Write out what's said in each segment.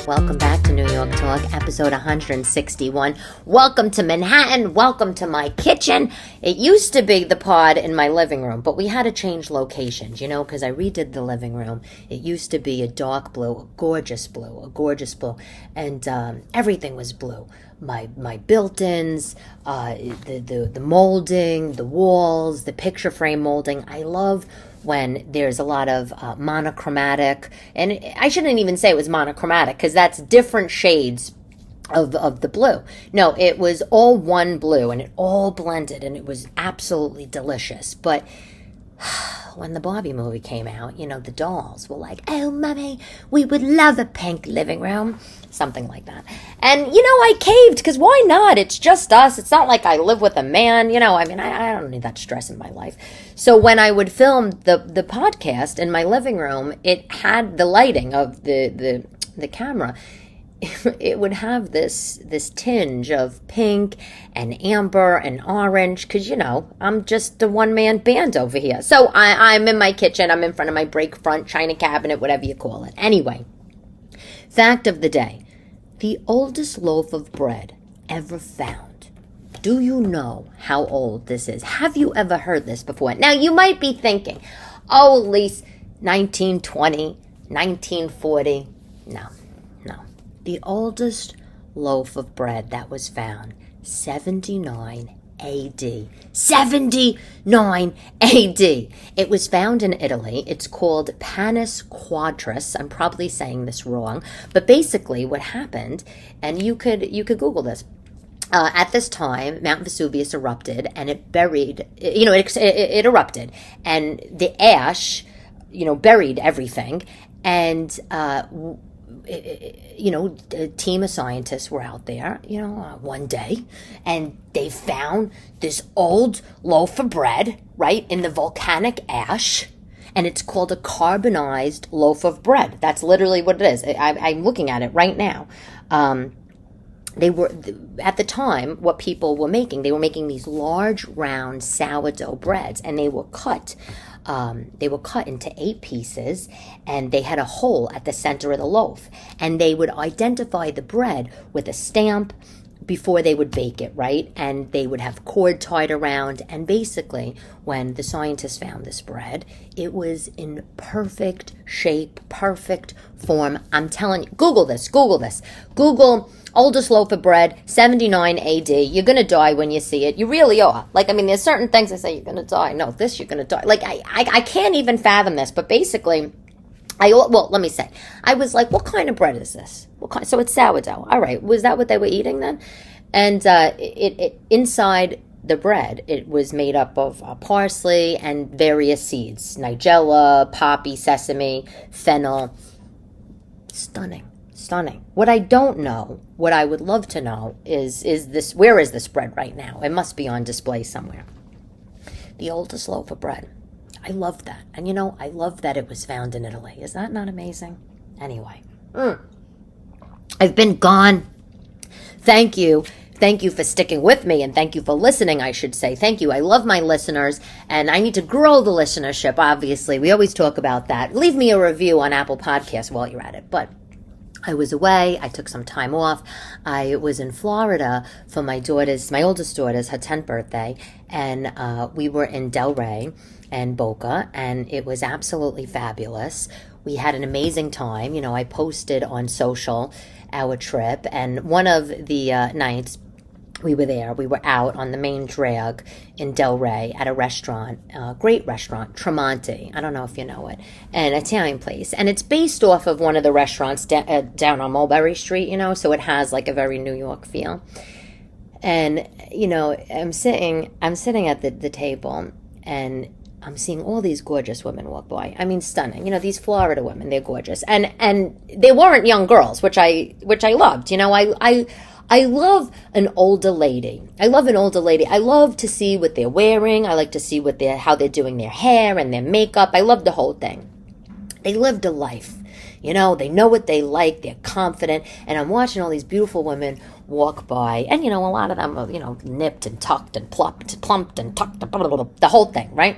Welcome back to New York Talk, episode 161. Welcome to Manhattan. Welcome to my kitchen. It used to be the pod in my living room, but we had to change locations, because I redid the living room. It used to be a dark blue, a gorgeous blue, and everything was blue. My built-ins, the molding, the walls, the picture frame molding. I love when there's a lot of monochromatic, and I shouldn't even say it was monochromatic because that's different shades of the blue. No, it was all one blue and it all blended and it was absolutely delicious. But when the Barbie movie came out, the dolls were like, "Oh, Mommy, we would love a pink living room." Something like that. And, I caved because why not? It's just us. It's not like I live with a man. I don't need that stress in my life. So when I would film the podcast in my living room, it had the lighting of the camera. It would have this tinge of pink and amber and orange because, I'm just a one-man band over here. So I'm in my kitchen. I'm in front of my break front china cabinet, whatever you call it. Anyway, fact of the day, the oldest loaf of bread ever found. Do you know how old this is? Have you ever heard this before? Now, you might be thinking, oh, Elyse, 1920, 1940. No. The oldest loaf of bread that was found, 79 AD. 79 AD. It was found in Italy. It's called Panis Quadris. I'm probably saying this wrong, but basically what happened, and you could Google this. At this time, Mount Vesuvius erupted, and it buried. It erupted, and the ash, buried everything, and a team of scientists were out there, one day, and they found this old loaf of bread, right, in the volcanic ash, and it's called a carbonized loaf of bread. That's literally what it is. I'm looking at it right now. They were, at the time, what people were making, they were making these large, round sourdough breads, and they were cut into 8 pieces, and they had a hole at the center of the loaf, and they would identify the bread with a stamp before they would bake it, right? And they would have cord tied around, and basically when the scientists found this bread, it was in perfect shape, perfect form. I'm telling you, Google this. Google oldest loaf of bread, 79 AD. You're going to die when you see it. You really are. There's certain things I say you're going to die. No, this you're going to die. I can't even fathom this, but basically, let me say, I was like, what kind of bread is this? So it's sourdough. All right. Was that what they were eating then? And it inside the bread, it was made up of parsley and various seeds, nigella, poppy, sesame, fennel. Stunning. What I don't know, what I would love to know is this, where is this bread right now? It must be on display somewhere. The oldest loaf of bread. I love that. And I love that it was found in Italy. Is that not amazing? Anyway. I've been gone. Thank you. Thank you for sticking with me, and thank you for listening, I should say. Thank you. I love my listeners, and I need to grow the listenership, obviously. We always talk about that. Leave me a review on Apple Podcasts while you're at it. But I was away. I took some time off. I was in Florida for my oldest daughter's, her 10th birthday, and we were in Delray and Boca, and it was absolutely fabulous. We had an amazing time. I posted on social our trip, and one of the nights we were there, we were out on the main drag in Delray at a restaurant, great restaurant, Tremonti. I don't know if you know it, an Italian place. And it's based off of one of the restaurants down on Mulberry Street, so it has a very New York feel. And, I'm sitting at the table, and I'm seeing all these gorgeous women walk by. I mean, stunning. These Florida women, they're gorgeous. And they weren't young girls, which I loved. I love an older lady. I love to see what they're wearing. I like to see how they're doing their hair and their makeup. I love the whole thing. They lived a life. They know what they like. They're confident. And I'm watching all these beautiful women walk by. And, a lot of them are, nipped and tucked and plumped and tucked, the whole thing, right?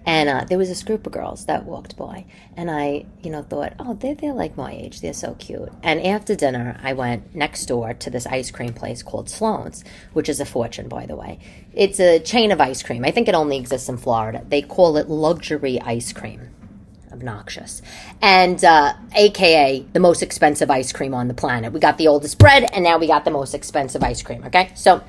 And there was this group of girls that walked by, and I, thought, oh, they're like my age. They're so cute. And after dinner, I went next door to this ice cream place called Sloan's, which is a fortune, by the way. It's a chain of ice cream. I think it only exists in Florida. They call it luxury ice cream. Obnoxious. And AKA the most expensive ice cream on the planet. We got the oldest bread, and now we got the most expensive ice cream, okay? So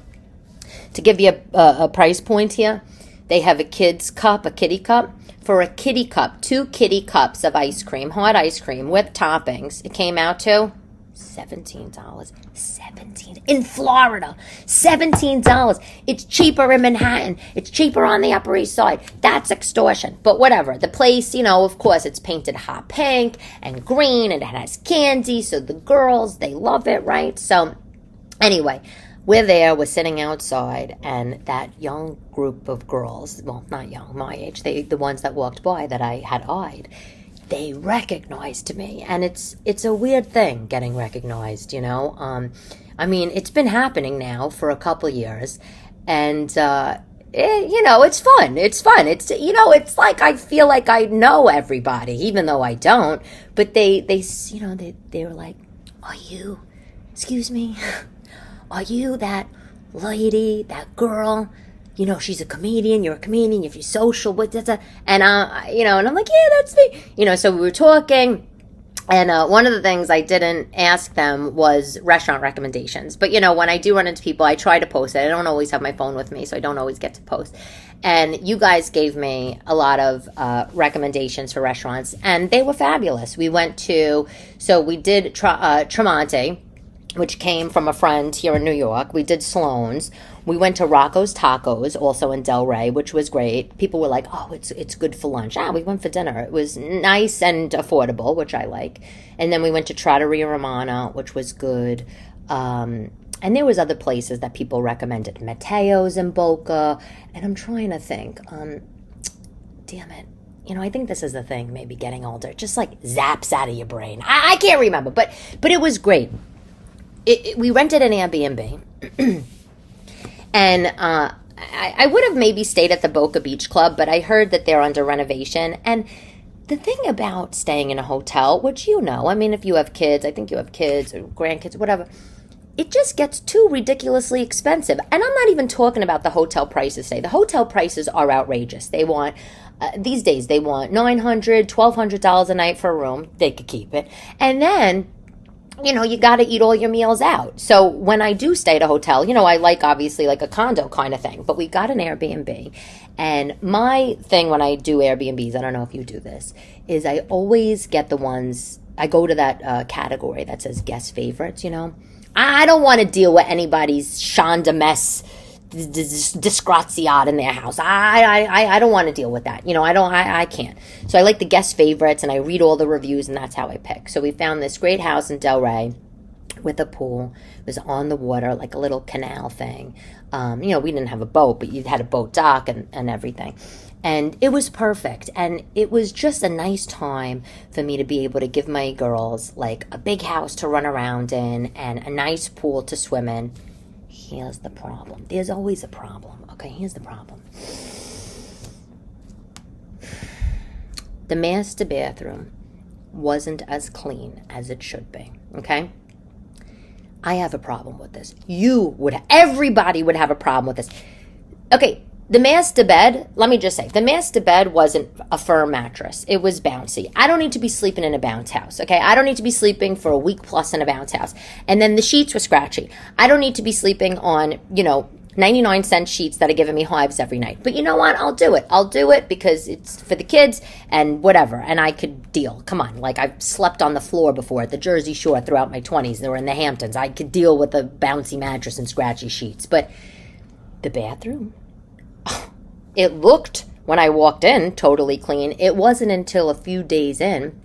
to give you a price point here, they have a kid's cup, a kitty cup. For a kitty cup, 2 kitty cups of ice cream, hot ice cream with toppings, it came out to $17. $17 in Florida. $17. It's cheaper in Manhattan. It's cheaper on the Upper East Side. That's extortion. But whatever. The place, of course, it's painted hot pink and green, and it has candy. So the girls, they love it, right? So anyway, we're sitting outside, and that young group of girls, well, not young, my age, the ones that walked by that I had eyed, they recognized me. And it's a weird thing, getting recognized, I mean, it's been happening now for a couple years, and it's fun. It's fun. It's like I feel like I know everybody, even though I don't. But they were like, "Are you? Excuse me, are you that lady, that girl? She's a comedian. You're a comedian. If you're social, what that's a?" And and I'm like, "Yeah, that's me." So we were talking. And one of the things I didn't ask them was restaurant recommendations. But, when I do run into people, I try to post it. I don't always have my phone with me, so I don't always get to post. And you guys gave me a lot of recommendations for restaurants, and they were fabulous. We did Tremonti, which came from a friend here in New York. We did Sloan's. We went to Rocco's Tacos, also in Delray, which was great. People were like, oh, it's good for lunch. We went for dinner. It was nice and affordable, which I like. And then we went to Trattoria Romana, which was good. And there was other places that people recommended. Matteo's in Boca. And I'm trying to think. Damn it. I think this is the thing, maybe getting older. It just like zaps out of your brain. I can't remember, but it was great. We rented an Airbnb. And I would have maybe stayed at the Boca Beach Club, but I heard that they're under renovation. And the thing about staying in a hotel, which I mean, if you have kids, I think you have kids or grandkids, whatever, it just gets too ridiculously expensive. And I'm not even talking about the hotel prices today. The hotel prices are outrageous. They want, these days, they want $900, $1,200 a night for a room. They could keep it. And then you got to eat all your meals out. So when I do stay at a hotel, I like obviously like a condo kind of thing, but we got an Airbnb. And my thing when I do Airbnbs, I don't know if you do this, is I always get the ones, I go to that category that says guest favorites, I don't want to deal with anybody's Shonda mess, disgraziat in their house. I don't want to deal with that. I can't. So I like the guest favorites, and I read all the reviews, and that's how I pick. So we found this great house in Delray with a pool. It was on the water, like a little canal thing. We didn't have a boat, but you had a boat dock and everything. And it was perfect. And it was just a nice time for me to be able to give my girls like a big house to run around in and a nice pool to swim in. Here's the problem. There's always a problem. Okay, here's the problem. The master bathroom wasn't as clean as it should be. Okay? I have a problem with this. Everybody would have a problem with this. Okay, the master bed, let me just say, the master bed wasn't a firm mattress. It was bouncy. I don't need to be sleeping in a bounce house, okay? I don't need to be sleeping for a week plus in a bounce house. And then the sheets were scratchy. I don't need to be sleeping on, 99-cent sheets that are giving me hives every night. But you know what? I'll do it. I'll do it because it's for the kids and whatever. And I could deal. Come on. Like, I've slept on the floor before at the Jersey Shore throughout my 20s. They were in the Hamptons. I could deal with a bouncy mattress and scratchy sheets. But the bathroom... It looked, when I walked in, totally clean. It wasn't until a few days in,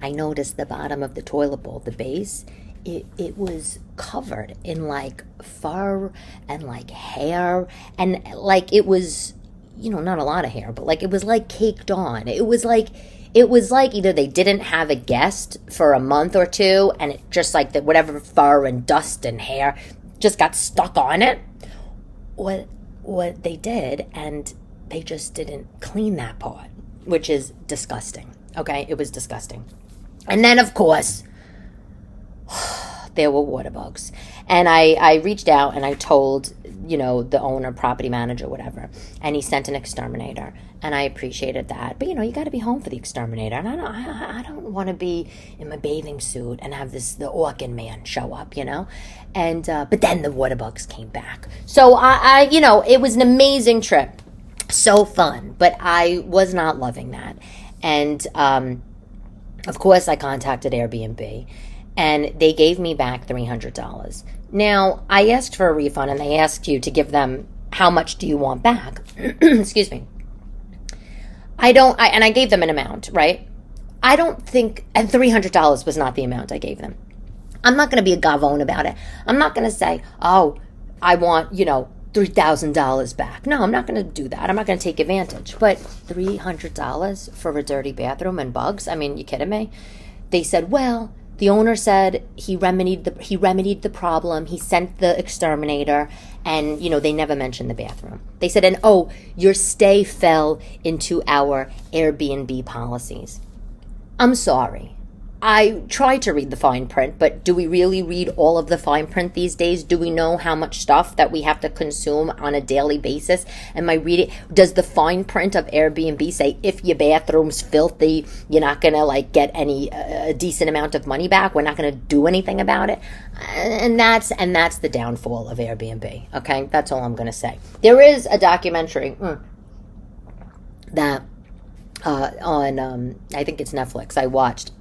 I noticed the bottom of the toilet bowl, the base, it was covered in like fur and like hair. And like it was, not a lot of hair, but like it was like caked on. It was like either they didn't have a guest for a month or two and it just like the whatever fur and dust and hair just got stuck on it. What they did, and they just didn't clean that part, which is disgusting. Okay, it was disgusting. And then, of course, there were water bugs. And I reached out and I told, the owner, property manager, whatever, and he sent an exterminator. And I appreciated that. But, you got to be home for the exterminator. And I don't want to be in my bathing suit and have the organ man show up, And, but then the water bugs came back. So, I it was an amazing trip. So fun. But I was not loving that. And, of course, I contacted Airbnb. And they gave me back $300. Now, I asked for a refund, and they asked you to give them how much do you want back. Excuse me. And I gave them an amount, right? I don't think, and $300 was not the amount I gave them. I'm not going to be a gavone about it. I'm not going to say, oh, I want, $3,000 back. No, I'm not going to do that. I'm not going to take advantage. But $300 for a dirty bathroom and bugs? I mean, you kidding me? They said, well, the owner said he remedied the problem. He sent the exterminator, and they never mentioned the bathroom. They said, and your stay fell into our Airbnb policies. I'm sorry. I tried to read the fine print, but do we really read all of the fine print these days? Do we know how much stuff that we have to consume on a daily basis? Am I reading? Does the fine print of Airbnb say if your bathroom's filthy, you're not going to get any a decent amount of money back? We're not going to do anything about it. And that's the downfall of Airbnb. Okay, that's all I'm going to say. There is a documentary that on I think it's Netflix. I watched,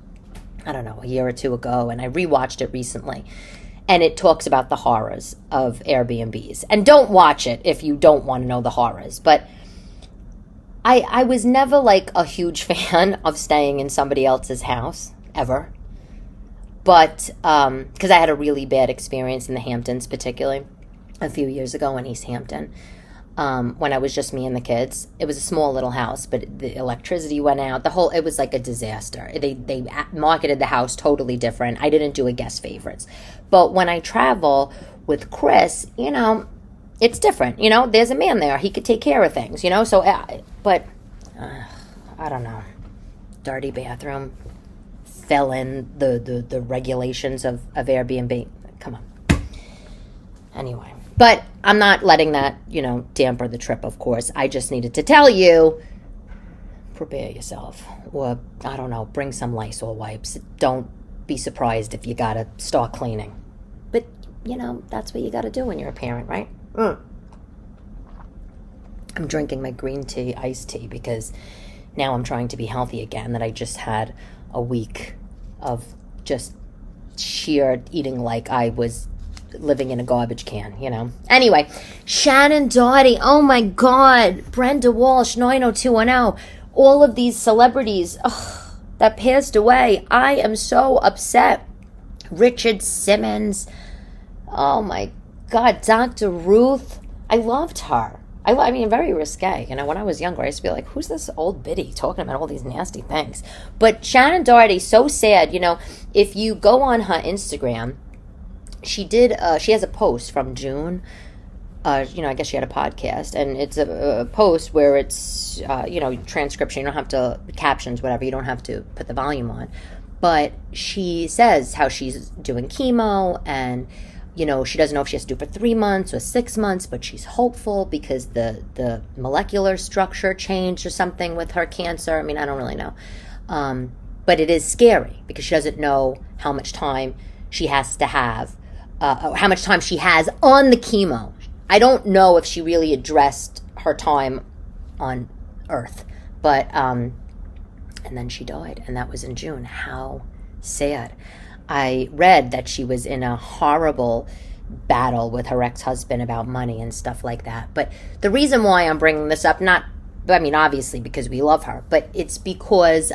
I don't know, a year or two ago, and I rewatched it recently. And it talks about the horrors of Airbnbs. And don't watch it if you don't want to know the horrors. But I was never a huge fan of staying in somebody else's house, ever. But, because I had a really bad experience in the Hamptons, particularly, a few years ago in East Hampton. When I was just me and the kids. It was a small little house, but the electricity went out. It was like a disaster. They marketed the house totally different. I didn't do a guest favorites. But when I travel with Chris, it's different. There's a man there. He could take care of things, So, but I don't know. Dirty bathroom. Fell in the regulations of Airbnb. Come on. Anyway. But I'm not letting that, damper the trip, of course. I just needed to tell you, prepare yourself. Or, I don't know, bring some Lysol wipes. Don't be surprised if you got to start cleaning. But, that's what you got to do when you're a parent, right? I'm drinking my green tea, iced tea, because now I'm trying to be healthy again. That I just had a week of just sheer eating like I was living in a garbage can, Anyway, Shannon Doherty, oh my God, Brenda Walsh, 90210, all of these celebrities that passed away. I am so upset. Richard Simmons, oh my God, Dr. Ruth, I loved her. I mean, very risque. When I was younger, I used to be like, who's this old biddy talking about all these nasty things? But Shannon Doherty, so sad, if you go on her Instagram, she has a post from June. I guess she had a podcast, and it's a post where it's, transcription. You don't have to, captions, whatever. You don't have to put the volume on. But she says how she's doing chemo, and, she doesn't know if she has to do it for 3 months or 6 months, but she's hopeful because the molecular structure changed or something with her cancer. I mean, I don't really know. But it is scary because she doesn't know how much time she has to have. How much time she has on the chemo. I don't know if she really addressed her time on Earth. But, and then she died, and that was in June. How sad. I read that she was in a horrible battle with her ex-husband about money and stuff like that. But the reason why I'm bringing this up, obviously because we love her, but it's because,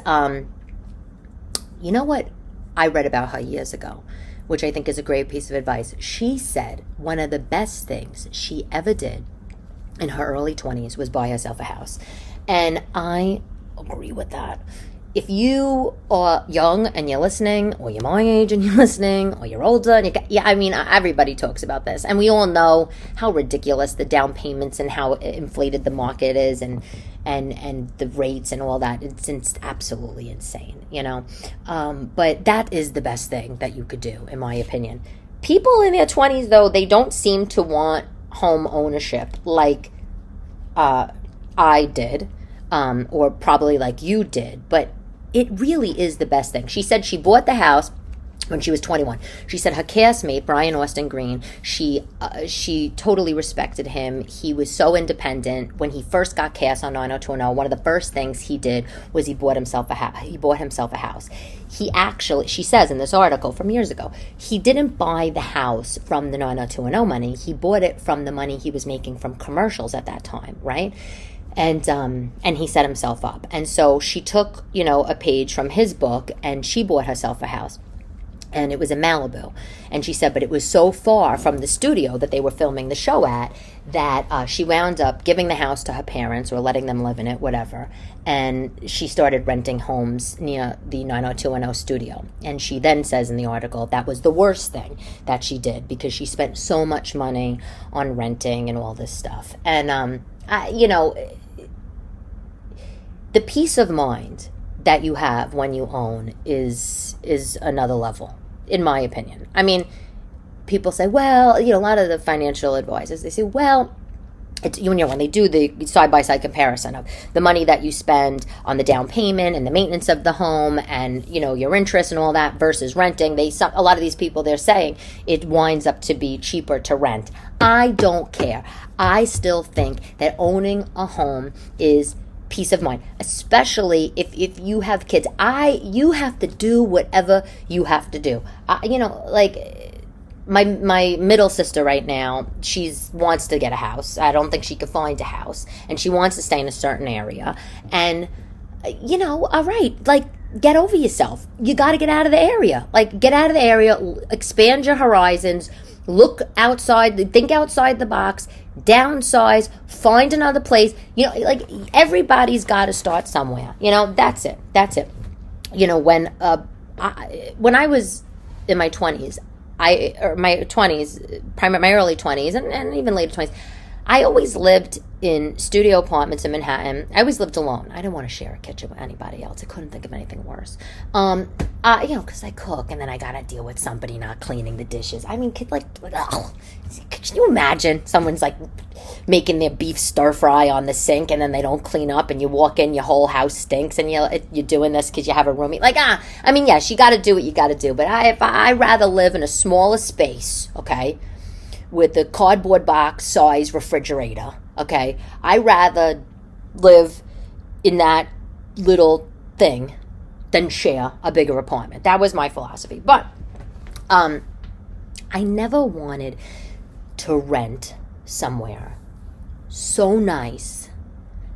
you know what I read about her years ago, which I think is a great piece of advice. She said one of the best things she ever did in her early 20s was buy herself a house. And I agree with that. if you are young and you're listening, or you're my age and you're listening, or you're older, and everybody talks about this, and we all know how ridiculous the down payments and how inflated the market is, and the rates and all that. It's absolutely insane, but that is the best thing that you could do, in my opinion. People in their 20s, though, they don't seem to want home ownership like I did, or probably like you did, but it really is the best thing. She said she bought the house when she was 21. She said her castmate, Brian Austin Green, she totally respected him. He was so independent. When he first got cast on 90210, one of the first things he did was he bought himself a house. He actually, she says in this article from years ago, he didn't buy the house from the 90210 money. He bought it from the money he was making from commercials at that time, right? And he set himself up. And so she took, a page from his book, and she bought herself a house. And it was in Malibu. And she said, but it was so far from the studio that they were filming the show at that she wound up giving the house to her parents, or letting them live in it, whatever. And she started renting homes near the 90210 studio. And she then says in the article that was the worst thing that she did, because she spent so much money on renting and all this stuff. And, the peace of mind that you have when you own is another level, in my opinion. I mean, people say, well, a lot of the financial advisors, they say, well, it's, when they do the side-by-side comparison of the money that you spend on the down payment and the maintenance of the home and, your interest and all that versus renting, a lot of these people, they're saying it winds up to be cheaper to rent. I don't care. I still think that owning a home is peace of mind, especially if you have kids. You have to do whatever you have to do. My middle sister right now, she wants to get a house. I don't think she could find a house, and she wants to stay in a certain area. And all right, get over yourself. You got to get out of the area. Get out of the area, expand your horizons, look outside, think outside the box, downsize, find another place. Everybody's got to start somewhere. That's it. When I was in my 20s, my early 20s and even later 20s, I always lived in studio apartments in Manhattan. I always lived alone. I didn't want to share a kitchen with anybody else. I couldn't think of anything worse. Because I cook, and then I got to deal with somebody not cleaning the dishes. I mean, can you imagine someone's making their beef stir fry on the sink, and then they don't clean up, and you walk in, your whole house stinks, and you're doing this because you have a roomie. Yes, you got to do what you got to do. But I rather live in a smaller space, okay, with a cardboard box size refrigerator, okay? I rather live in that little thing than share a bigger apartment. That was my philosophy. But I never wanted to rent somewhere so nice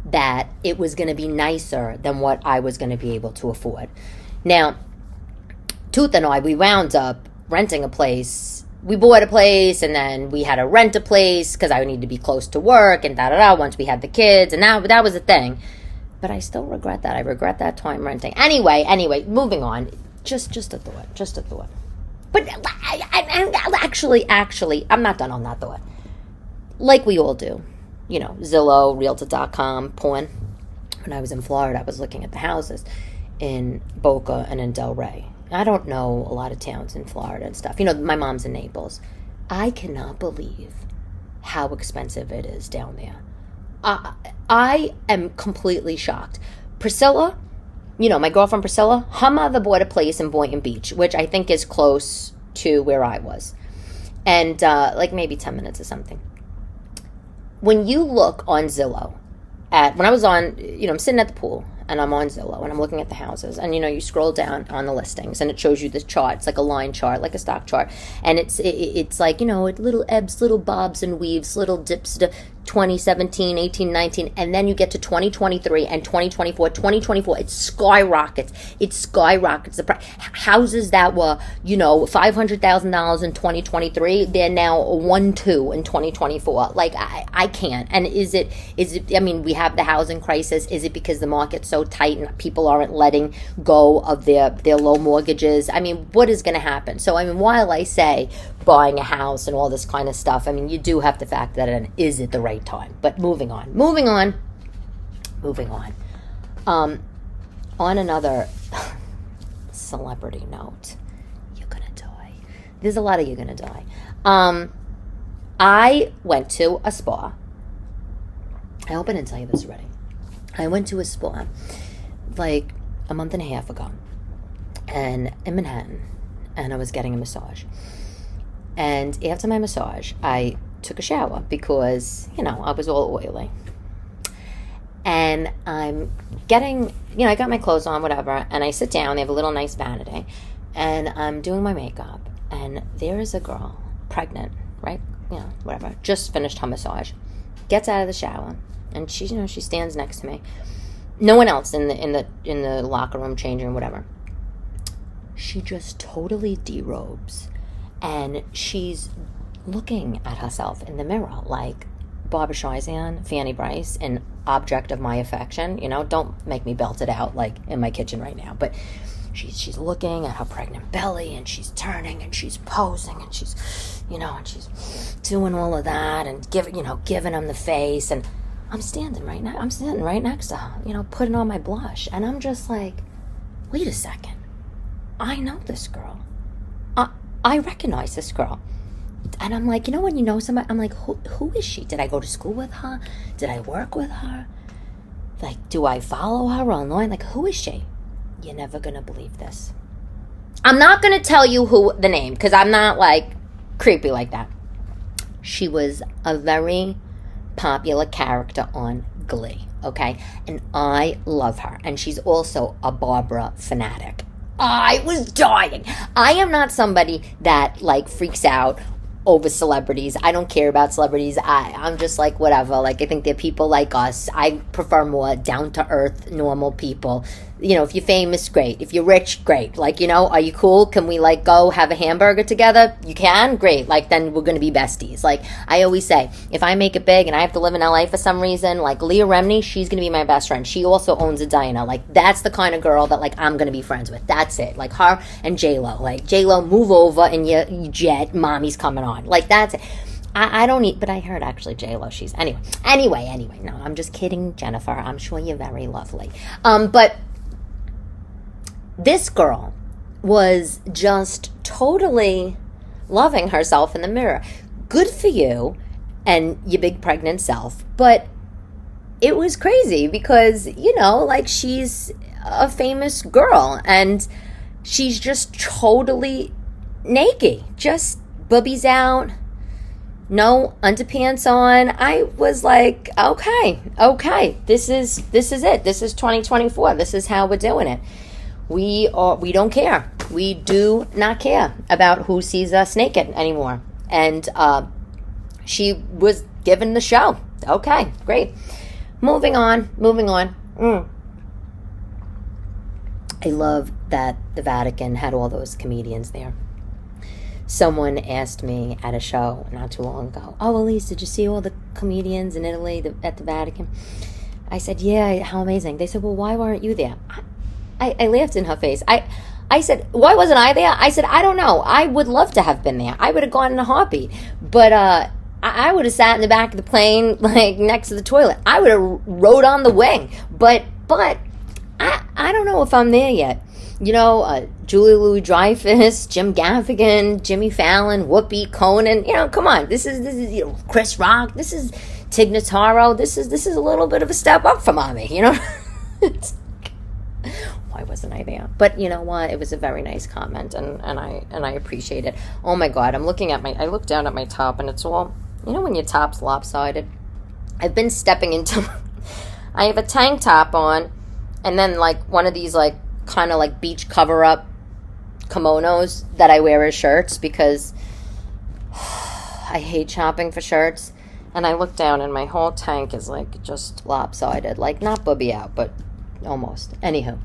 that it was going to be nicer than what I was going to be able to afford. Now, Tooth and I, we wound up renting a place. We bought a place, and then we had to rent a place because I would need to be close to work and once we had the kids, and that was a thing. But I still regret that. I regret that time renting. Anyway, moving on. Just a thought. But actually, I'm not done on that thought. Like we all do. Zillow, Realtor.com, porn. When I was in Florida, I was looking at the houses in Boca and in Delray. I don't know a lot of towns in Florida and stuff. My mom's in Naples. I cannot believe how expensive it is down there. I am completely shocked. Priscilla, my girlfriend Priscilla, her mother bought a place in Boynton Beach, which I think is close to where I was. And maybe 10 minutes or something. When you look on Zillow, when I was on, I'm sitting at the pool, and I'm on Zillow, and I'm looking at the houses, and you scroll down on the listings, and it shows you this chart. It's like a line chart, like a stock chart, and it's like little ebbs, little bobs and weaves, little dips, 2017, 18, 19, and then you get to 2023 and 2024. 2024, it skyrockets. It skyrockets. The houses that were, $500,000 in 2023, they're now 1.2 in 2024. Like, I can't. And is it, I mean, we have the housing crisis. Is it because the market's so tight and people aren't letting go of their low mortgages? I mean, what is going to happen? So, I mean, while I say buying a house and all this kind of stuff, I mean, you do have to factor that in. Is it the right time? But moving on. On another celebrity note, you're gonna die. There's a lot of you're gonna die. I went to a spa. I hope I didn't tell you this already. I went to a spa like a month and a half ago, and in Manhattan, and I was getting a massage. And after my massage, I took a shower because, I was all oily. And I'm getting, I got my clothes on, whatever, and I sit down. They have a little nice vanity. And I'm doing my makeup. And there is a girl, pregnant, right? Whatever. Just finished her massage. Gets out of the shower. And she, she stands next to me. No one else in the locker room changing, whatever. She just totally derobes. And she's looking at herself in the mirror like Barbra Streisand, Fanny Bryce, an object of my affection. Don't make me belt it out like in my kitchen right now. But she's looking at her pregnant belly, and she's turning, and she's posing, and she's, and she's doing all of that, and giving him the face. And I'm sitting right next to her, putting on my blush, and I'm just like, wait a second, I know this girl. I recognize this girl. And I'm like, when you know somebody, I'm like, who is she? Did I go to school with her? Did I work with her? Like, do I follow her online? Like, who is she? You're never going to believe this. I'm not going to tell you the name, because I'm not, like, creepy like that. She was a very popular character on Glee, okay? And I love her. And she's also a Barbara fanatic. I was dying. I am not somebody that, like, freaks out over celebrities. I don't care about celebrities. I'm just like, whatever. Like, I think they're people like us. I prefer more down-to-earth, normal people. If you're famous, great. If you're rich, great. Like, are you cool? Can we, like, go have a hamburger together? You can? Great. Like, then we're going to be besties. Like, I always say, if I make it big and I have to live in LA for some reason, like, Leah Remini, she's going to be my best friend. She also owns a diner. Like, that's the kind of girl that, like, I'm going to be friends with. That's it. Like, her and J-Lo. Like, J-Lo, move over in your jet. Mommy's coming on. Like, that's it. I don't eat, but I heard actually J-Lo, she's, anyway, no, I'm just kidding, Jennifer. I'm sure you're very lovely. But this girl was just totally loving herself in the mirror. Good for you and your big pregnant self. But it was crazy because, like, she's a famous girl and she's just totally naked. Just boobies out, no underpants on. I was like, okay, this is it. This is 2024. This is how we're doing it. We don't care. We do not care about who sees us naked anymore. And she was given the show. Okay, great. Moving on. I love that the Vatican had all those comedians there. Someone asked me at a show not too long ago, oh, Elyse, did you see all the comedians in Italy at the Vatican? I said, yeah, how amazing. They said, well, why weren't you there? I laughed in her face. I said, why wasn't I there? I said, I don't know. I would love to have been there. I would have gone in a heartbeat. But I would have sat in the back of the plane, like, next to the toilet. I would have rode on the wing. But I don't know if I'm there yet. Julia Louis-Dreyfus, Jim Gaffigan, Jimmy Fallon, Whoopi, Conan. Come on. This is Chris Rock. This is Tig Notaro. This is a little bit of a step up for mommy. Why wasn't I there? But you know what? It was a very nice comment, and I appreciate it. Oh my God, I look down at my top, and it's all, when your top's lopsided. I've been stepping into, I have a tank top on, and then like one of these like kind of like beach cover up kimonos that I wear as shirts because I hate shopping for shirts. And I look down and my whole tank is like just lopsided. Like not booby out, but almost. Anywho.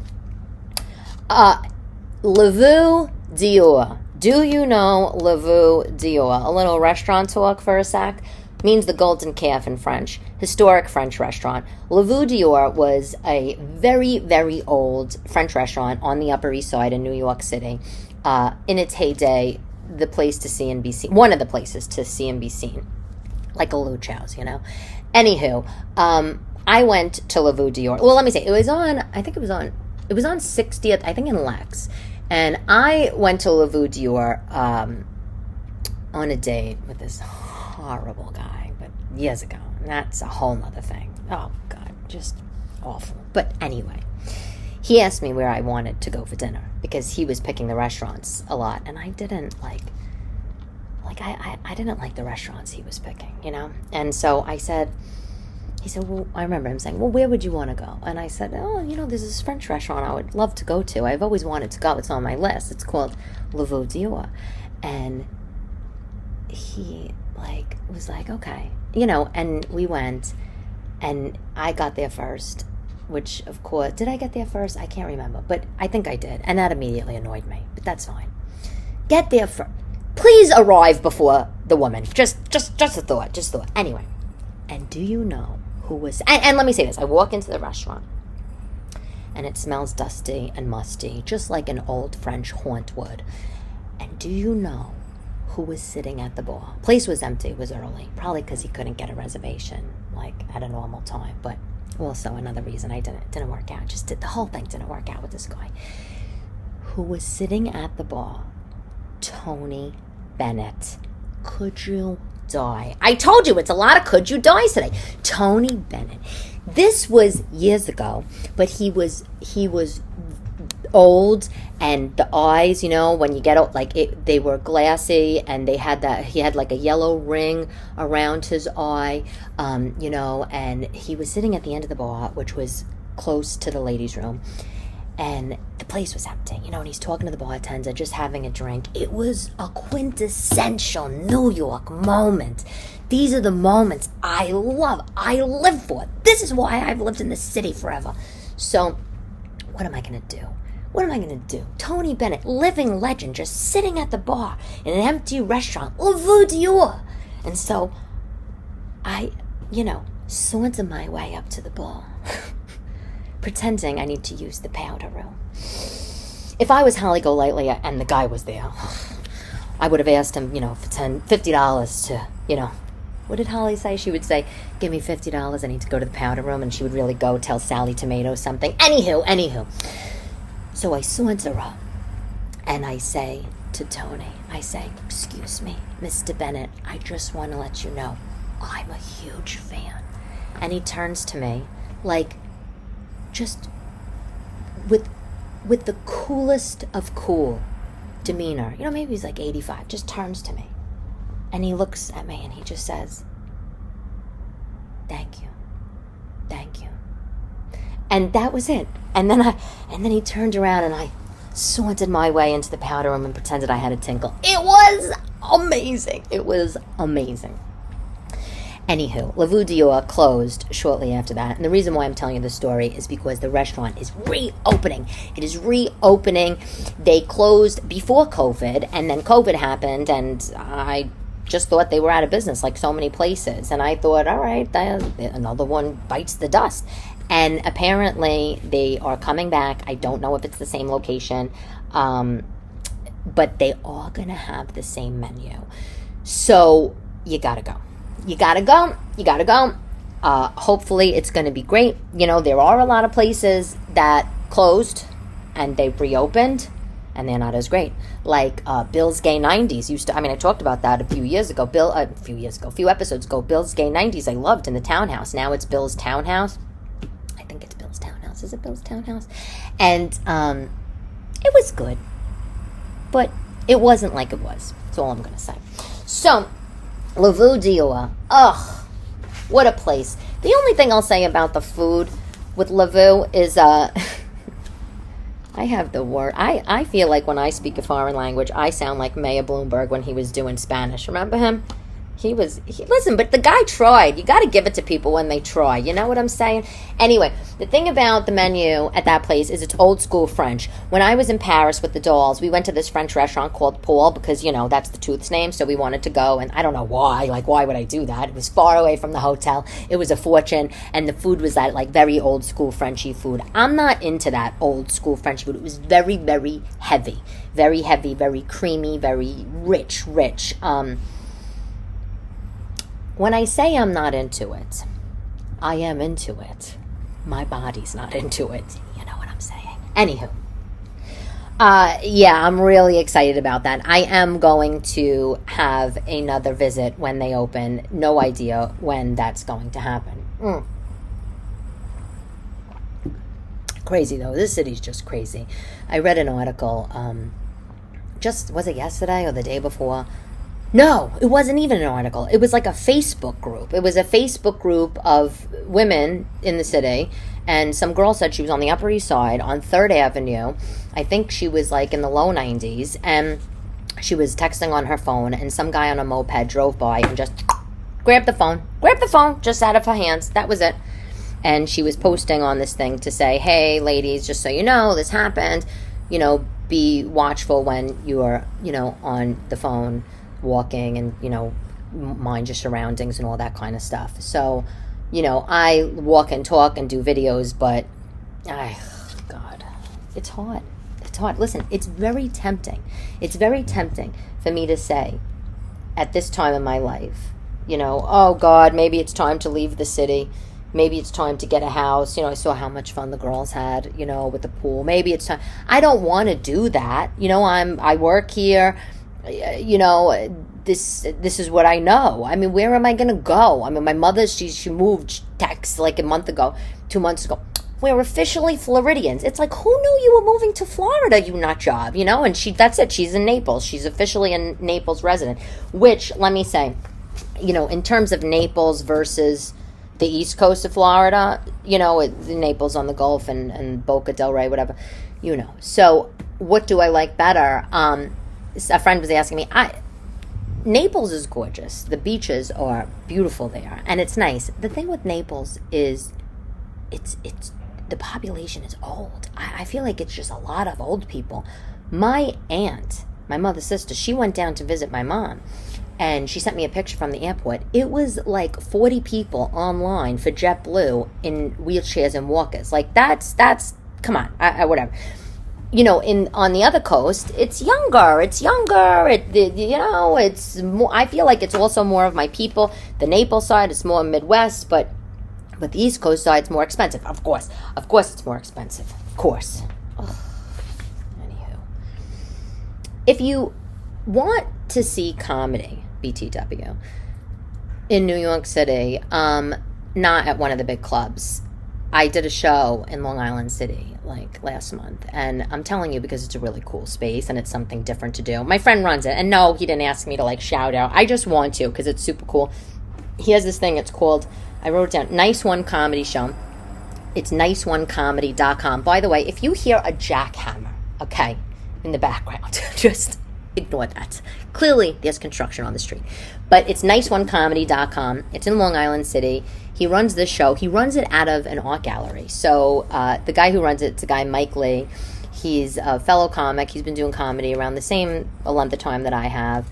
Veau Dior. Do you know Veau Dior? A little restaurant talk for a sec. Means the golden calf in French. Historic French restaurant. Veau Dior was a very, very old French restaurant on the Upper East Side in New York City. In its heyday, the place to see and be seen. One of the places to see and be seen. Like a Luchow's, you know. Anywho, I went to Veau Dior. Well, let me say, it was on 60th, I think in Lex. And I went to Veau Dior on a date with this horrible guy, but years ago. And that's a whole nother thing. Oh, God, just awful. But anyway, he asked me where I wanted to go for dinner because he was picking the restaurants a lot. And I didn't I didn't like the restaurants he was picking, you know? And so he said, well, I remember him saying, well, where would you want to go? And I said, oh, you know, there's this French restaurant I would love to go to. I've always wanted to go. It's on my list. It's called Veau Dior. And he, was like, okay. You know, and we went, and I got there first, which, of course, did I get there first? I can't remember, but I think I did. And that immediately annoyed me, but that's fine. Get there first. Please arrive before the woman. Just a thought. Anyway, and do you know who was... And let me say this. I walk into the restaurant, and it smells dusty and musty, just like an old French haunt would. And do you know who was sitting at the bar? Place was empty. It was early. Probably because he couldn't get a reservation, at a normal time. But also another reason it didn't work out. The whole thing didn't work out with this guy. Who was sitting at the bar? Tony Bennett. Could you die? I told you it's a lot of could you dies today. Tony Bennett. This was years ago, but he was old, and the eyes, you know, when you get old, they were glassy, and he had a yellow ring around his eye, you know, and he was sitting at the end of the bar, which was close to the ladies' room. And the place was empty, you know, and he's talking to the bartender, just having a drink. It was a quintessential New York moment. These are the moments I love. I live for. This is why I've lived in this city forever. So, what am I going to do? What am I going to do? Tony Bennett, living legend, just sitting at the bar in an empty restaurant. Veau Dior. And so, I, saunter my way up to the bar. Pretending I need to use the powder room. If I was Holly Golightly and the guy was there, I would have asked him, for $50 to, what did Holly say? She would say, give me $50, I need to go to the powder room, and she would really go tell Sally Tomato something. Anywho. So I saunter up, and I say to Tony, excuse me, Mr. Bennett, I just want to let you know, I'm a huge fan. And he turns to me, just with the coolest of cool demeanor. Maybe he's 85, just turns to me. And he looks at me and he just says, thank you. And that was it. And then he turned around and I sauntered my way into the powder room and pretended I had a tinkle. It was amazing. Anywho, Veau Dior closed shortly after that. And the reason why I'm telling you this story is because the restaurant is reopening. It is reopening. They closed before COVID, and then COVID happened, and I just thought they were out of business like so many places. And I thought, all right, another one bites the dust. And apparently they are coming back. I don't know if it's the same location, but they are going to have the same menu. So you got to go. Hopefully it's going to be great. There are a lot of places that closed and they've reopened and they're not as great. Like Bill's Gay 90s I talked about that a few episodes ago. Bill's Gay 90s I loved in the Townhouse. Now it's Bill's Townhouse. I think it's Bill's Townhouse. Is it Bill's Townhouse? And it was good, but it wasn't like it was. That's all I'm going to say. So, Veau Dior. Ugh, what a place. The only thing I'll say about the food with Veau is, I have the word. I feel like when I speak a foreign language, I sound like Maya Bloomberg when he was doing Spanish. Remember him? Listen, but the guy tried. You got to give it to people when they try. You know what I'm saying? Anyway, the thing about the menu at that place is it's old school French. When I was in Paris with the dolls, we went to this French restaurant called Paul because, that's the Tooth's name. So we wanted to go, and I don't know why. Like, why would I do that? It was far away from the hotel. It was a fortune, and the food was that, like, very old school Frenchy food. I'm not into that old school French food. It was very, very heavy. Very heavy, very creamy, very rich. When I say I'm not into it, I am into it. My body's not into it. You know what I'm saying? Anywho. I'm really excited about that. I am going to have another visit when they open. No idea when that's going to happen. Crazy, though. This city's just crazy. I read an article, was it yesterday or the day before? No, it wasn't even an article. It was like a Facebook group. It was a Facebook group of women in the city, and some girl said she was on the Upper East Side on 3rd Avenue. I think she was like in the low 90s, and she was texting on her phone, and some guy on a moped drove by and just grabbed the phone just out of her hands. That was it. And she was posting on this thing to say, hey, ladies, just so you know, this happened. Be watchful when you're, on the phone walking and, mind your surroundings and all that kind of stuff. So, I walk and talk and do videos, but, God, it's hard. It's hard. Listen, it's very tempting. It's very tempting for me to say at this time in my life, oh, God, maybe it's time to leave the city. Maybe it's time to get a house. I saw how much fun the girls had, with the pool. Maybe it's time. I don't want to do that. I work here. This is what I know. I mean, where am I going to go? I mean, my mother, she moved, text like a month ago, 2 months ago. We're officially Floridians. It's like, who knew you were moving to Florida, you nut job, And that's it. She's in Naples. She's officially a Naples resident, which, let me say, in terms of Naples versus the east coast of Florida, Naples on the Gulf and Boca del Rey, whatever, So what do I like better? A friend was asking me, Naples is gorgeous. The beaches are beautiful there, and it's nice. The thing with Naples is it's the population is old. I feel like it's just a lot of old people. My aunt, my mother's sister, she went down to visit my mom, and she sent me a picture from the airport. It was like 40 people online for JetBlue in wheelchairs and walkers. Like, that's come on, whatever. On the other coast, it's younger. It's more, I feel like it's also more of my people. The Naples side is more Midwest, but the East Coast side is more expensive. Of course, it's more expensive. Of course. Ugh. Anywho, if you want to see comedy, BTW, in New York City, not at one of the big clubs. I did a show in Long Island City like last month, and I'm telling you because it's a really cool space and it's something different to do. My friend runs it, and no, he didn't ask me to like shout out. I just want to because it's super cool. He has this thing, it's called, I wrote it down, Nice One Comedy Show. It's niceonecomedy.com. By the way, if you hear a jackhammer, okay, in the background, just ignore that. Clearly, there's construction on the street. But it's niceonecomedy.com. It's in Long Island City. He runs this show. He runs it out of an art gallery. So the guy who runs it's a guy, Mike Lee. He's a fellow comic. He's been doing comedy around the same length of time that I have,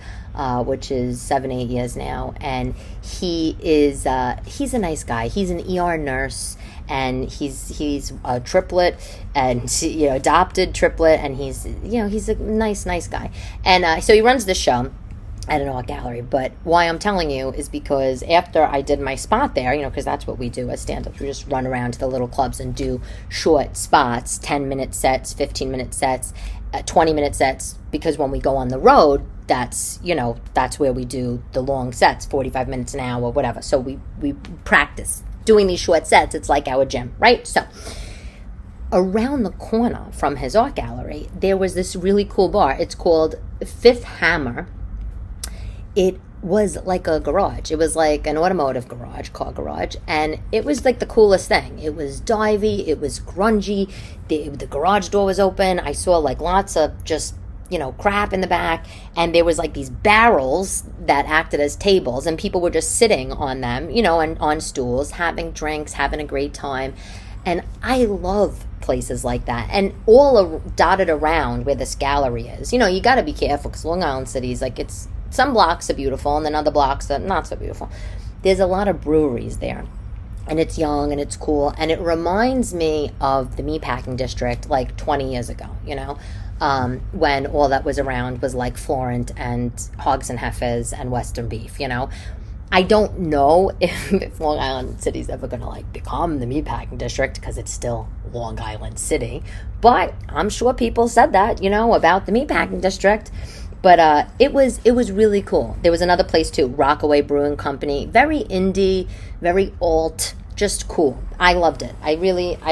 which is 7-8 years now. And he's a nice guy. He's an ER nurse, and he's a triplet, and adopted triplet, and he's a nice guy. And so he runs this show at an art gallery. But why I'm telling you is because after I did my spot there, because that's what we do as stand-ups. We just run around to the little clubs and do short spots, 10-minute sets, 15-minute sets, 20-minute sets, because when we go on the road, that's where we do the long sets, 45 minutes an hour, whatever. So we practice doing these short sets. It's like our gym, right? So around the corner from his art gallery, there was this really cool bar. It's called Fifth Hammer. It was like a garage. It was like an automotive garage, car garage, and it was like the coolest thing. It was divey, it was grungy, the garage door was open. I saw like lots of just crap in the back, and there was like these barrels that acted as tables, and people were just sitting on them, and on stools, having drinks, having a great time. And I love places like that, and all dotted around where this gallery is. You got to be careful, because Long Island City is like, it's some blocks are beautiful, and then other blocks are not so beautiful. There's a lot of breweries there, and it's young and it's cool, and it reminds me of the meatpacking district like 20 years ago, when all that was around was like Florent and Hogs and Heifers and Western beef. I don't know if Long Island City's ever going to like become the meatpacking district, because it's still Long Island City, but I'm sure people said that, about the meatpacking district. But it was really cool. There was another place too, Rockaway Brewing Company, very indie, very alt, just cool. I loved it. I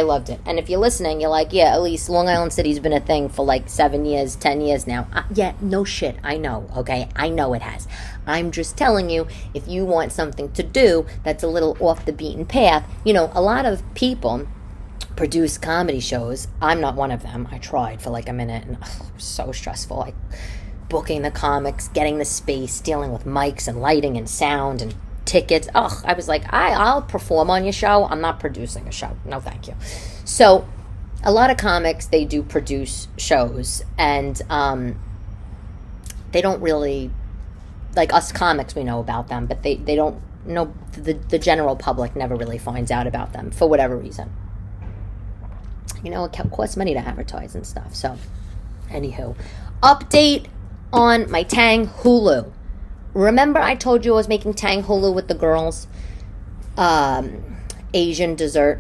loved it. And if you're listening, you're like, yeah, Elyse, Long Island City's been a thing for like 7 years, 10 years now. Yeah, no shit. I know, okay? I know it has. I'm just telling you, if you want something to do that's a little off the beaten path, a lot of people produce comedy shows. I'm not one of them. I tried for like a minute, and it was so stressful. Booking the comics, getting the space, dealing with mics and lighting and sound and tickets. I was like, I'll perform on your show. I'm not producing a show. No, thank you. So a lot of comics, they do produce shows, and they don't really, like us comics, we know about them, but they don't know, the general public never really finds out about them for whatever reason. It costs money to advertise and stuff. So anywho, update on my tang hulu. Remember I told you I was making tang hulu with the girls? Asian dessert.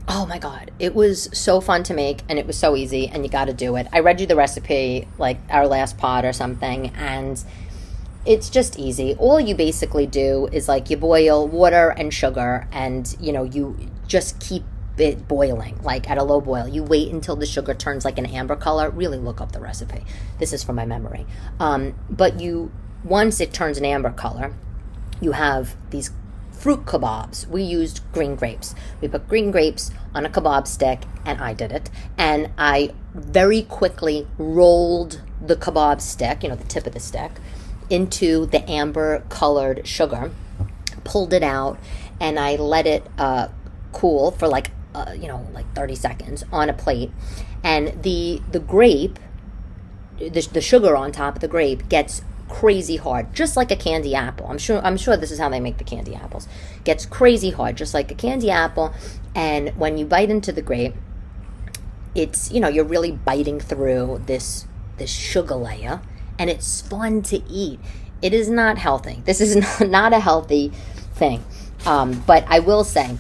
Oh my God. It was so fun to make, and it was so easy, and you got to do it. I read you the recipe like our last pod or something, and it's just easy. All you basically do is like you boil water and sugar, and you just keep it boiling, like at a low boil. You wait until the sugar turns like an amber color. Really look up the recipe. This is from my memory. But once it turns an amber color, you have these fruit kebabs. We used green grapes. We put green grapes on a kebab stick, and I did it. And I very quickly rolled the kebab stick, the tip of the stick, into the amber colored sugar, pulled it out, and I let it cool for like 30 seconds on a plate. And the grape, the sugar on top of the grape gets crazy hard, just like a candy apple. I'm sure this is how they make the candy apples. Gets crazy hard, just like a candy apple. And when you bite into the grape, it's, you're really biting through this sugar layer, and it's fun to eat. It is not healthy. This is not a healthy thing. But I will say,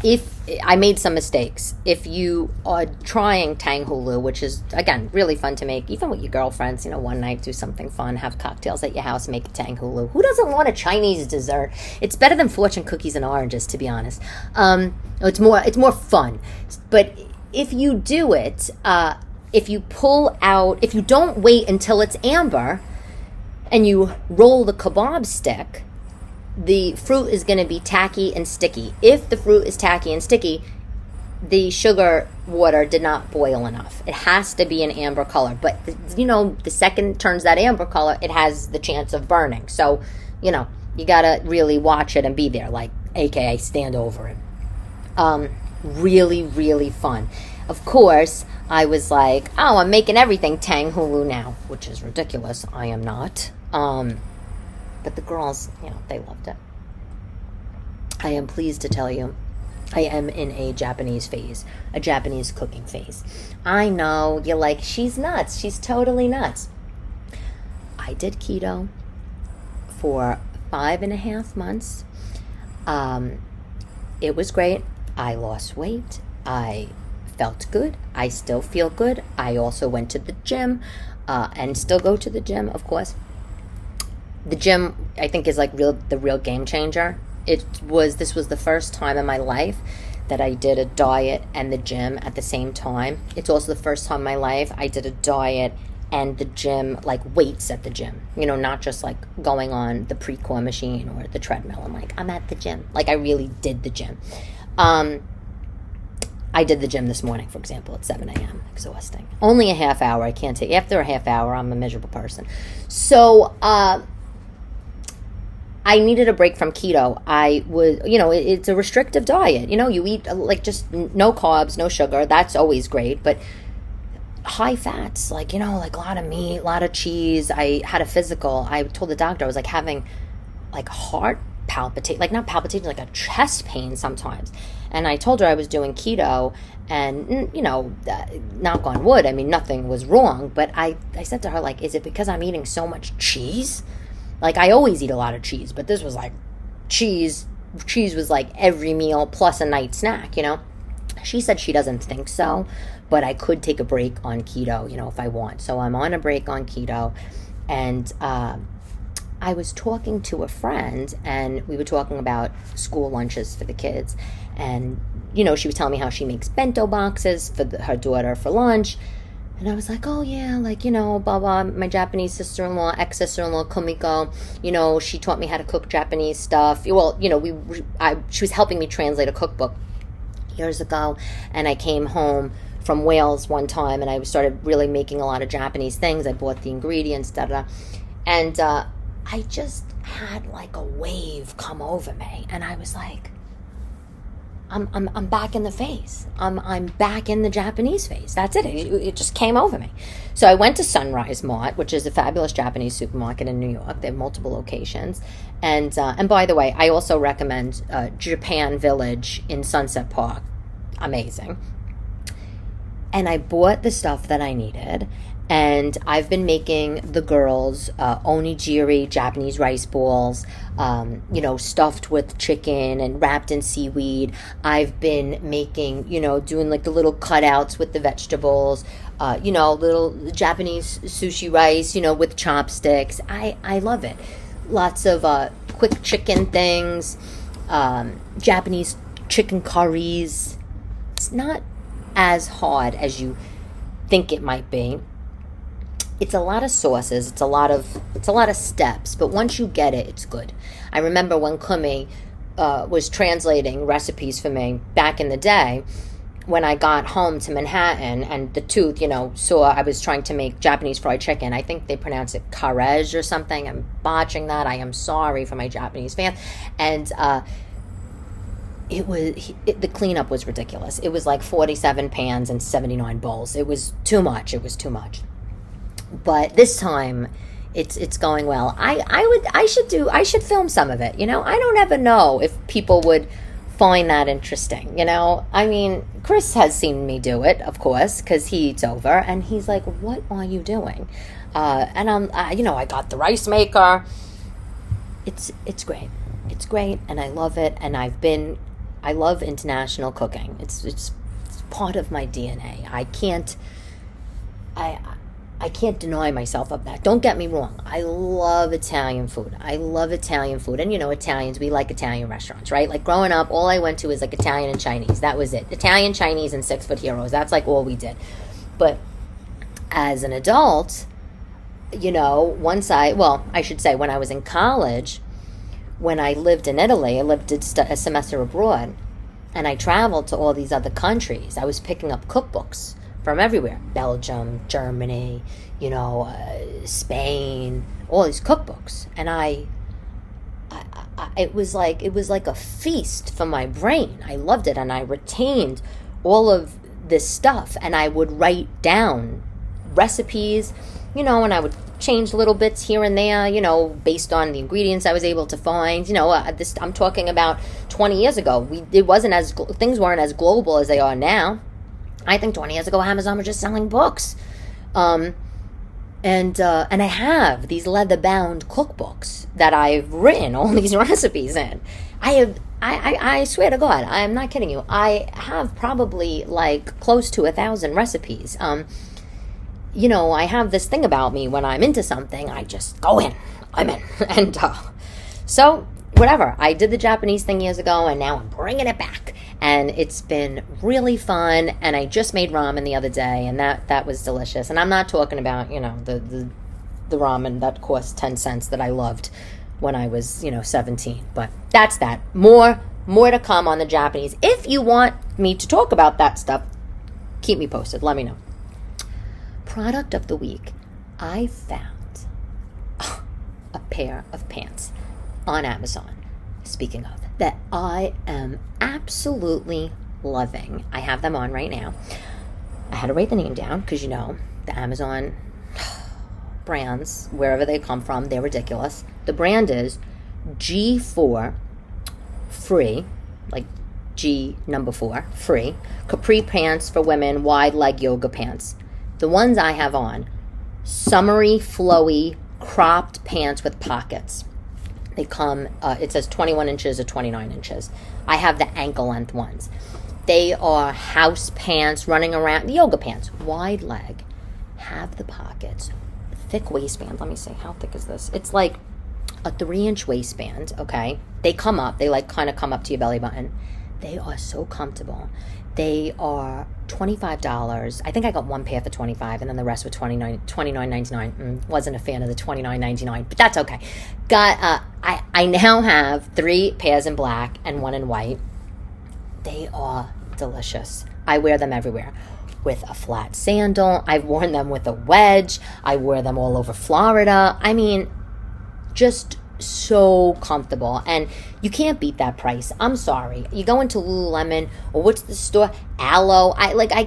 if I made some mistakes, if you are trying tang hulu, which is, again, really fun to make, even with your girlfriends, one night, do something fun, have cocktails at your house, make a tang hulu. Who doesn't want a Chinese dessert? It's better than fortune cookies and oranges, to be honest. It's more fun. But if you do it, if you don't wait until it's amber and you roll the kebab stick, the fruit is going to be tacky and sticky. If the fruit is tacky and sticky, the sugar water did not boil enough. It has to be an amber color. But, the second it turns that amber color, it has the chance of burning. So, you got to really watch it and be there, like, AKA stand over it. Really, really fun. Of course, I was like, I'm making everything tang hulu now, which is ridiculous. I am not. But the girls, they loved it. I am pleased to tell you, I am in a Japanese phase, a Japanese cooking phase. I know, you're like, she's nuts. She's totally nuts. I did keto for 5.5 months. It was great. I lost weight. I felt good. I still feel good. I also went to the gym, and still go to the gym, of course. The gym, I think, is like the real game changer. This was the first time in my life that I did a diet and the gym at the same time. It's also the first time in my life I did a diet and the gym, like weights at the gym. Not just like going on the pre-core machine or the treadmill. I'm like, I'm at the gym. Like, I really did the gym. I did the gym this morning, for example, at 7 a.m. Exhausting. Only a half hour. I can't take. After a half hour, I'm a miserable person. So I needed a break from keto. I was, it's a restrictive diet. You eat like just no carbs, no sugar. That's always great. But high fats, like a lot of meat, a lot of cheese. I had a physical. I told the doctor I was like having like heart not palpitation, like a chest pain sometimes. And I told her I was doing keto, and knock on wood, I mean, nothing was wrong. But I said to her, like, is it because I'm eating so much cheese? Like, I always eat a lot of cheese, but this was like cheese was like every meal plus a night snack. She said she doesn't think so, but I could take a break on keto, if I want. So I'm on a break on keto, and I was talking to a friend, and we were talking about school lunches for the kids. And, she was telling me how she makes bento boxes for her daughter for lunch. And I was like, oh, yeah, like, blah, blah. My Japanese sister-in-law, ex-sister-in-law, Kumiko, she taught me how to cook Japanese stuff. Well, she was helping me translate a cookbook years ago. And I came home from Wales one time, and I started really making a lot of Japanese things. I bought the ingredients, da-da-da. And I just had like a wave come over me, and I was like, I'm back in the phase. I'm back in the Japanese phase. That's it. It just came over me. So I went to Sunrise Mart, which is a fabulous Japanese supermarket in New York. They have multiple locations. And by the way, I also recommend Japan Village in Sunset Park. Amazing. And I bought the stuff that I needed. And I've been making the girls onigiri, Japanese rice balls, stuffed with chicken and wrapped in seaweed. I've been making, doing like the little cutouts with the vegetables, little Japanese sushi rice, with chopsticks. I love it. Lots of quick chicken things, Japanese chicken curries. It's not as hard as you think it might be. It's a lot of sauces. It's a lot of steps. But once you get it, it's good. I remember when Kumi was translating recipes for me back in the day, when I got home to Manhattan, and the Tooth, saw I was trying to make Japanese fried chicken. I think they pronounce it karej or something. I'm botching that. I am sorry for my Japanese fans. And the cleanup was ridiculous. It was like 47 pans and 79 bowls. It was too much. But this time, it's going well. I should film some of it. I don't ever know if people would find that interesting. I mean, Chris has seen me do it, of course, because he eats over, and he's like, "What are you doing?" And I got the rice maker. It's great. It's great, and I love it. And I love international cooking. It's part of my DNA. I can't deny myself of that. Don't get me wrong. I love Italian food. And, Italians, we like Italian restaurants, right? Like, growing up, all I went to was, like, Italian and Chinese. That was it. Italian, Chinese, and 6 Foot Heroes. That's, like, all we did. But as an adult, once I should say, when I was in college, when I lived in Italy, I lived a semester abroad, and I traveled to all these other countries. I was picking up cookbooks from everywhere. Belgium, Germany, Spain, all these cookbooks. And it was like a feast for my brain. I loved it, and I retained all of this stuff, and I would write down recipes, and I would change little bits here and there, based on the ingredients I was able to find. I'm talking about 20 years ago. Things weren't as global as they are now. I think 20 years ago, Amazon was just selling books. And I have these leather-bound cookbooks that I've written all these recipes in. I swear to God, I am not kidding you. I have probably like close to 1,000 recipes. I have this thing about me: when I'm into something, I just go in. I'm in. And so whatever. I did the Japanese thing years ago, and now I'm bringing it back. And it's been really fun. And I just made ramen the other day, and that was delicious. And I'm not talking about, the ramen that cost 10 cents that I loved when I was, 17. But that's that. More more to come on the Japanese. If you want me to talk about that stuff, keep me posted. Let me know. Product of the week. I found a pair of pants on Amazon, speaking of, that I am absolutely loving. I have them on right now. I had to write the name down because, the Amazon brands, wherever they come from, they're ridiculous. The brand is G4 Free, like G number 4, Free, capri pants for women, wide leg yoga pants. The ones I have on, summery, flowy, cropped pants with pockets. They come, it says 21 inches or 29 inches. I have the ankle length ones. They are house pants, running around, yoga pants, wide leg, have the pockets, thick waistband. Let me see, how thick is this? It's like a 3-inch waistband, okay? They come up, they like kind of come up to your belly button. They are so comfortable. They are $25. I think I got one pair for $25, and then the rest were $29.99. Wasn't a fan of the $29.99, but that's okay. I now have 3 pairs in black and 1 in white. They are delicious. I wear them everywhere. With a flat sandal. I've worn them with a wedge. I wear them all over Florida. I mean, just so comfortable, and you can't beat that price. I'm sorry. You go into Lululemon, or what's the store? Aloe. I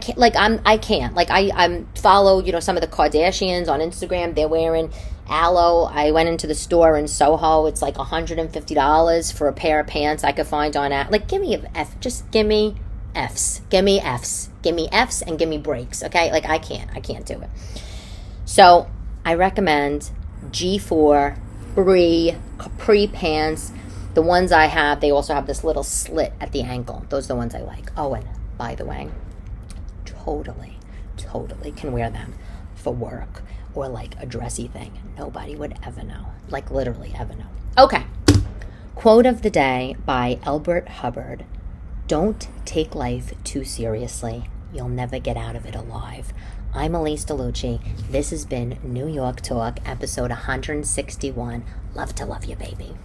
can't. I follow, some of the Kardashians on Instagram. They're wearing Aloe. I went into the store in Soho. It's like $150 for a pair of pants I could find on give me an F. Just give me Fs. Give me Fs. Give me Fs and give me breaks. Okay? I can't do it. So I recommend G4 Free capri pants. The ones I have, they also have this little slit at the ankle. Those are the ones I like. Oh, and by the way, totally can wear them for work or like a dressy thing. Nobody would ever know. Like literally ever know. Okay. Quote of the day by Elbert Hubbard. Don't take life too seriously. You'll never get out of it alive. I'm Elyse DeLucci. This has been New York Talk, episode 161. Love to love you, baby.